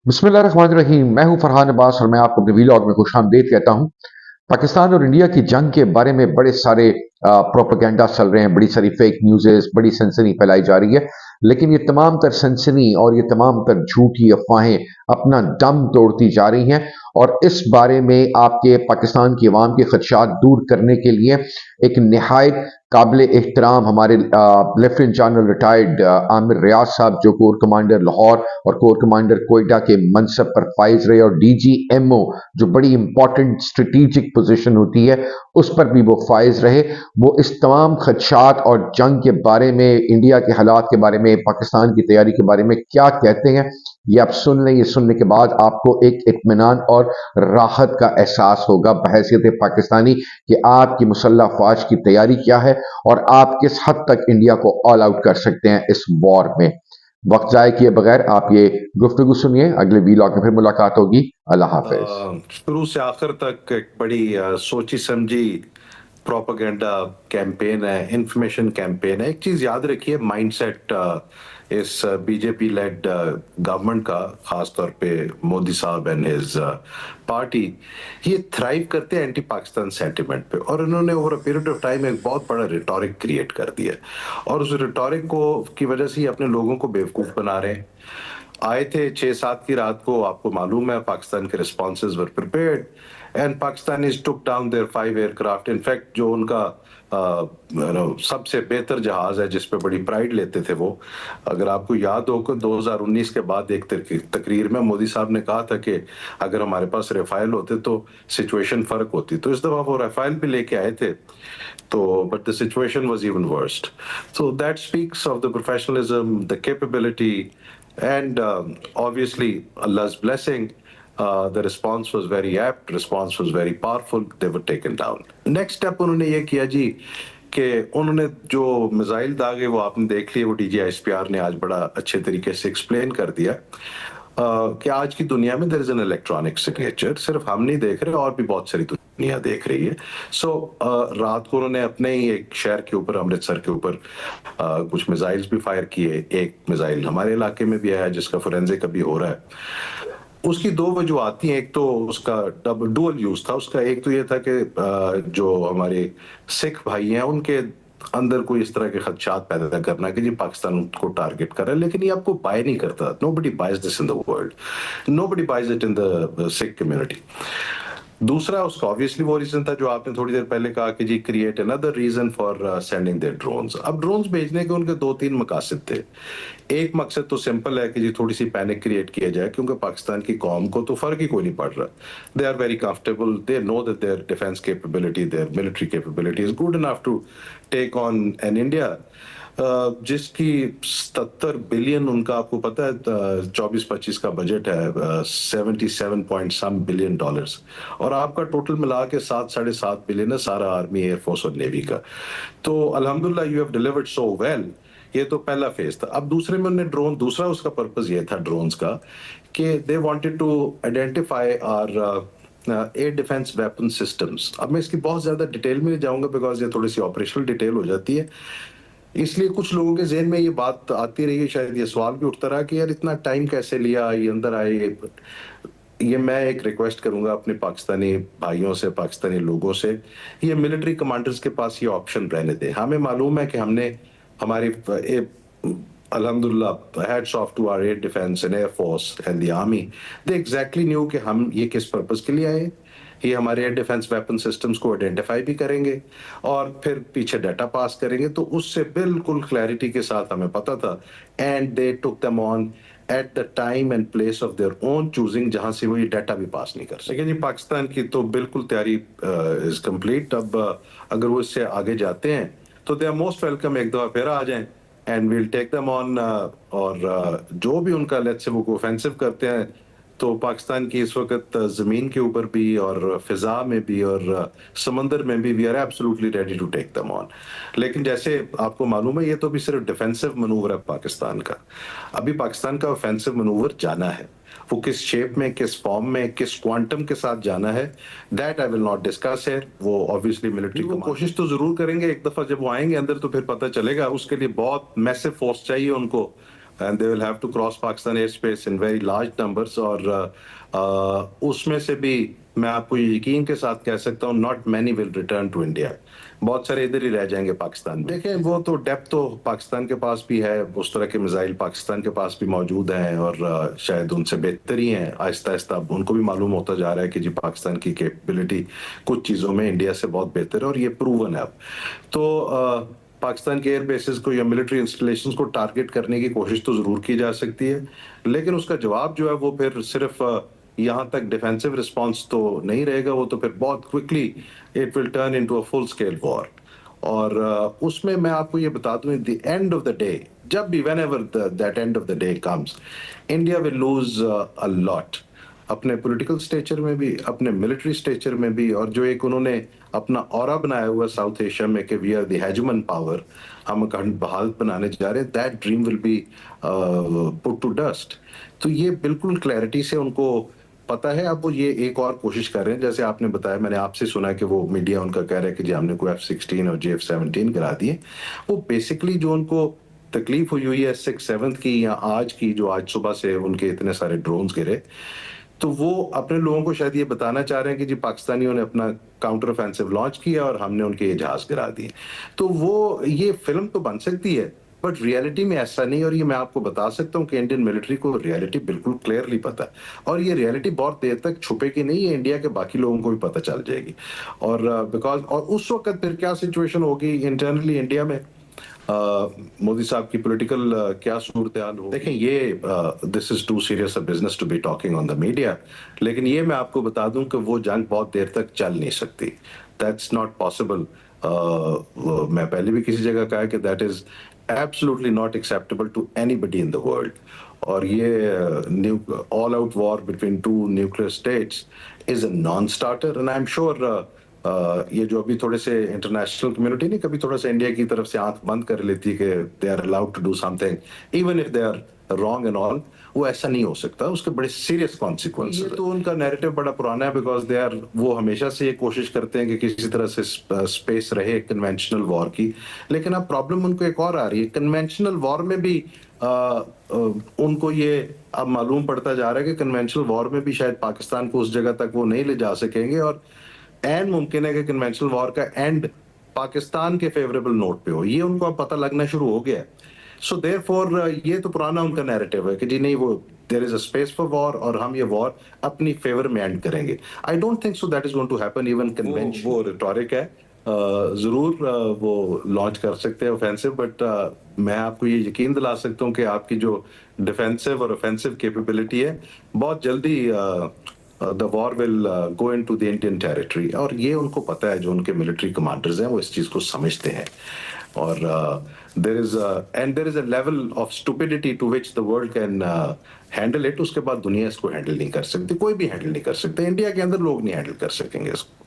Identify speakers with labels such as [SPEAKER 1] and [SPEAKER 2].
[SPEAKER 1] बिस्मिल्लाहिर्रहमानिर्रहीम। मैं हूं फरहान अब्बास और मैं आपको अपने वीलॉग में खुशामदीद कहता हूं। पाकिस्तान और इंडिया की जंग के बारे में बड़े सारे प्रोपेगेंडा चल रहे हैं, बड़ी सारी फेक न्यूज़, बड़ी सनसनी फैलाई जा रही है। लेकिन ये तमाम तर सनसनी और ये तमाम तर झूठी अफवाहें अपना दम तोड़ती जा रही हैं। और इस बारे में आपके पाकिस्तान की अवाम के खदशात दूर करने के लिए एक नहायत काबिल एहतराम हमारे लेफ्टिनेंट जनरल रिटायर्ड आमिर रियाज साहब, जो कोर कमांडर लाहौर और कोर कमांडर कोयटा के मनसब पर फाइज रहे, और DGMO जो बड़ी इंपॉर्टेंट स्ट्रेटेजिक पोजीशन होती है उस पर भी वो फाइज रहे, वो इस तमाम खदशात और जंग के बारे में, इंडिया के हालात के बारे में, पाकिस्तान की तैयारी के बारे में क्या कहते हैं, ये आप सुन लें। ये सुनने के बाद आपको एक इत्मीनान और राहत का एहसास होगा बहैसियत पाकिस्तानी कि आपकी मुसल्लह अफवाज की तैयारी क्या है और आप किस हद तक इंडिया को ऑल आउट कर सकते हैं इस वॉर में। वक्त ज़ाय किए बगैर आप ये गुफ्तगू सुनिए। अगले वीलॉग में फिर मुलाकात होगी। अल्लाह हाफिज।
[SPEAKER 2] शुरू से आखिर तक एक बड़ी सोची समझी प्रोपेगेंडा कैंपेन है, इंफॉर्मेशन कैंपेन है। एक चीज याद रखिए, माइंडसेट इस बीजेपी लेड गवर्नमेंट का, खास तौर पे मोदी साहब एंड हिज पार्टी, ये थ्राइव करते हैं एंटी पाकिस्तान सेंटिमेंट पे। और इन्होंने over a period of time एक बहुत बड़ा रिटोरिक क्रिएट कर दिया, और उस रिटोरिक को की वजह से ही अपने लोगों को बेवकूफ बना रहे हैं। आए थे 6-7 की रात को, आपको मालूम है पाकिस्तान के responses were prepared and Pakistanis took down their 5 aircraft. In fact जो उनका सबसे बेहतर जहाज है जिस पे बड़ी प्राइड लेते थे वो, अगर आपको याद हो कि 2019 के बाद एक तकरीर में मोदी साहब ने कहा था कि अगर हमारे पास राफेल होते तो सिचुएशन फर्क होती। तो इस दफा वो राफेल भी लेके आए थे, तो but the situation was even worst. So that speaks of the professionalism, the capability, and obviously Allah's blessing. The response was very apt, response was very powerful, they were taken down. Next step उन्होंने ये किया जी कि उन्होंने जो missile दागे वो आपने देख लिए, वो DGISPR ने आज बड़ा अच्छे तरीके से एक्सप्लेन कर दिया कि आज की दुनिया में there is an electronic signature. सिर्फ हम नहीं देख रहे, और भी बहुत सारी दुनिया देख रही है। सो रात को उन्होंने अपने ही एक शहर के ऊपर, अमृतसर के ऊपर, कुछ मिसाइल्स भी फायर किए। एक मिसाइल हमारे इलाके में भी आया जिसका फोरेंसिक अभी हो रहा है। उसकी दो वजूहत थी। एक तो उसका डबल डुअल यूज था। उसका एक तो ये था कि जो हमारे सिख भाई हैं उनके अंदर कोई इस तरह के खदशात पैदा करना कि जी पाकिस्तान को टारगेट कर रहा है, लेकिन ये आपको बाय नहीं करता। Nobody buys this in the world, nobody buys it in the Sikh community. दूसरा उसका ऑब्वियसली वो रीजन था जो आपने थोड़ी देर पहले कहा कि जी create another reason for sending their drones. अब ड्रोन्स भेजने के उनके 2-3 मकासद थे। एक मकसद तो सिंपल है कि जी थोड़ी सी पैनिक क्रिएट किया जाए, क्योंकि पाकिस्तान की कौम को तो फर्क ही कोई नहीं पड़ रहा। They are very comfortable, they know that their defence capability, their military capability is good enough to take on an India जिसकी 77 बिलियन, उनका आपको पता है 24-25 का बजट है, 77 पॉइंट सम बिलियन डॉलर्स, और आपका टोटल मिला के 7-7.5 बिलियन है सारा आर्मी, एयरफोर्स और नेवी का। तो अल्हम्दुलिल्लाह you have delivered so well. ये तो पहला फेज था। अब दूसरे में उन्होंने ड्रोन, दूसरा उसका पर्पस ये था ड्रोन्स का कि they wanted to identify our air defence weapon systems. अब मैं इसकी बहुत ज्यादा डिटेल में नहीं जाऊंगा बिकॉज ये थोड़ी सी ऑपरेशनल डिटेल हो जाती है, इसलिए कुछ लोगों के जहन में ये बात आती रही है, शायद ये सवाल भी उठता रहा कि यार इतना टाइम कैसे लिया ये अंदर आए। ये मैं एक रिक्वेस्ट करूंगा अपने पाकिस्तानी भाइयों से, पाकिस्तानी लोगों से, ये मिलिट्री कमांडर्स के पास ये ऑप्शन रहने दें। हमें मालूम है कि हमने हमारी अल्हम्दुलिल्लाह hats off to our air defence and air force and the army, they exactly knew कि हम ये किस पर्पस के लिए आए। ये हमारे एयर डिफेंस वेपन सिस्टम्स को आइडेंटिफाई भी करेंगे और फिर पीछे डाटा पास करेंगे, तो उससे बिल्कुल क्लैरिटी के साथ हमें पता था। And they took them on at the time and place of their own choosing, जहां से वो ये डाटा भी पास नहीं कर सके। जी पाकिस्तान की तो बिल्कुल तैयारी इज कंप्लीट। अब अगर वो इससे आगे जाते हैं तो दे आर मोस्ट वेलकम, एक दफा फिर आ जाएं and we'll take them on. और जो भी उनका लेट्स से वो ऑफेंसिव करते हैं, तो पाकिस्तान की इस वक्त जमीन के ऊपर भी और फिजा में भी और समंदर में भी we are absolutely ready to take them on. लेकिन जैसे आपको मालूम है ये तो भी सिर्फ डिफेंसिव मनूवर है पाकिस्तान का। अभी पाकिस्तान का ऑफेंसिव मनूवर जाना है, वो किस शेप में, किस फॉर्म में, किस क्वांटम के साथ जाना है, that I will not discuss है। वो ऑब्वियसली मिलिट्री को कोशिश तो जरूर करेंगे। एक दफा जब वो आएंगे अंदर तो फिर पता चलेगा। उसके लिए बहुत मैसिव फोर्स चाहिए उनको, and they will have to cross Pakistan airspace in very large numbers. और उसमें से भी मैं आपको ये यकीन के साथ कह सकता हूँ, not many will return to India. बहुत सारे इधर ही रह जाएंगे पाकिस्तान में। देखें, वो तो डेप्थ तो पाकिस्तान के पास भी है, उस तरह के मिसाइल पाकिस्तान के पास भी मौजूद हैं, और शायद उनसे बेहतर ही हैं। आहिस्ता आहिस्ता उनको भी मालूम होता जा रहा है कि जी पाकिस्तान की कैपेबिलिटी कुछ चीज़ों में इंडिया से बहुत बेहतर है, और ये प्रूवन है अब। तो पाकिस्तान के एयर बेसिस को या मिलिट्री इंस्टॉलेशंस को टारगेट करने की कोशिश तो ज़रूर की जा सकती है, लेकिन उसका जवाब जो है वो फिर सिर्फ यहाँ तक डिफेंसिव रिस्पांस तो नहीं रहेगा, वो तो फिर बहुत quickly it will turn into a full scale war. और उसमें मैं आपको ये बता दूं, the end of the day, जब भी when ever that end of the day comes, India will lose a lot, अपने पॉलिटिकल स्टेचर में भी, अपने मिलिट्री स्टेचर में भी, और जो एक उन्होंने अपना ऑरा बनाया हुआ साउथ एशिया में कि we are the hegemon power, हम अखंड भारत बनाने जा रहे हैं, that dream will be put to dust. तो ये बिल्कुल क्लैरिटी से उनको पता है। अब वो ये एक और कोशिश कर रहे हैं, जैसे आपने बताया, मैंने आपसे सुना कि वो मीडिया उनका कह रहा है कि जी हमने कोई F-16 और JF-17 करा दिए। वो बेसिकली जो उनको तकलीफ हुई है 6/7 की या आज की, जो आज सुबह से उनके इतने सारे ड्रोन्स गिरे, तो वो अपने लोगों को शायद ये बताना चाह रहे हैं कि जी पाकिस्तानियों ने अपना काउंटर ऑफेंसिव लॉन्च किया और हमने उनके ये जहाज गिरा दिए। तो वो ये फिल्म तो बन सकती है, बट रियलिटी में ऐसा नहीं। और ये मैं आपको बता सकता हूँ कि इंडियन मिलिट्री को रियलिटी बिल्कुल क्लियरली पता है, और ये रियलिटी बहुत देर तक छुपेगी नहीं है, इंडिया के बाकी लोगों को भी पता चल जाएगी। और बिकॉज और उस वक्त फिर क्या सिचुएशन होगी इंटरनली इंडिया में, मोदी साहब की पॉलिटिकल क्या सूरत हाल हो। देखें, ये this is too serious a business to be talking on the media, लेकिन ये मैं आपको बता दूं कि वो जंग बहुत देर तक चल नहीं सकती। That's not possible. मैं पहले भी किसी जगह कहा है कि that is absolutely not acceptable to anybody in the world. और ये all out war between two nuclear states is a non starter, and I am sure ये जो अभी थोड़े से इंटरनेशनल कम्युनिटी नहीं कभी थोड़ा सा इंडिया की तरफ से आंख बंद कर लेती है कि they are allowed to do something even if they are wrong and all, वो ऐसा नहीं हो सकता, उसके बड़े सीरियस कॉन्सिक्वेंसेस। ये तो उनका नैरेटिव बड़ा पुराना है, बिकॉज दे आर, वो हमेशा से ये कोशिश करते हैं कि किसी तरह से स्पेस रहे कन्वेंशनल वॉर की। लेकिन अब प्रॉब्लम उनको एक और आ रही है, कन्वेंशनल वॉर में भी उनको ये अब मालूम पड़ता जा रहा है कि कन्वेंशनल वॉर में भी शायद पाकिस्तान को उस जगह तक वो नहीं ले जा सकेंगे, और एंड मुमकिन है कि कन्वेंशनल वॉर का एंड पाकिस्तान के फेवरेबल नोट पे हो। ये उनको अब पता लगना शुरू हो गया है। सो देयरफॉर ये तो पुराना उनका नैरेटिव है कि जी नहीं, वो there is a space for war और हम ये वॉर अपनी फेवर में एंड करेंगे। I don't think so that is going to happen even convention. वो रिटोरिक है, जरूर वो लॉन्च कर सकते हैं ऑफेंसिव, बट मैं आपको ये यकीन दिला सकता हूँ कि आपकी जो डिफेंसिव और ऑफेंसिव कैपेबिलिटी है, बहुत जल्दी the war will go into the Indian territory. और ये उनको पता है, जो उनके मिलिट्री कमांडर्स हैं वो इस चीज को समझते हैं। और there is a level of stupidity to which the world can handle it. उसके बाद दुनिया इसको हैंडल नहीं कर सकती, कोई भी हैंडल नहीं कर सकता, इंडिया के अंदर लोग नहीं हैंडल कर सकेंगे इसको।